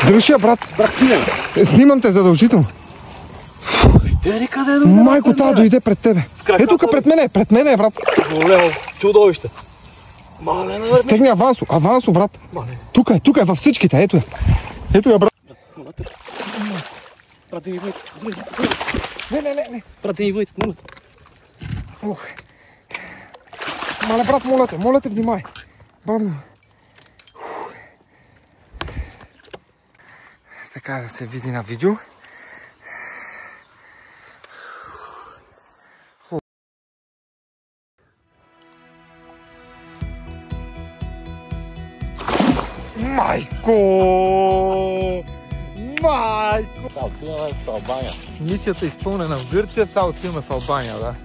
Дръж я, брат. Снимам те задължително. Майко, тази дойде пред тебе. Е, тук пред мене, брат. Чудовище. Стегни авансо, брат. Тук е във всичките, ето я, брат. Брат, вземи двойцата. Не. Брат, вземи двойцата, моля. Мале, брат, моля те, внимай. Бавно. Така да се види на видео. Майко! Сега отиваме в Албания. Мисията е изпълнена в Гърция, сега отиваме в Албания, да.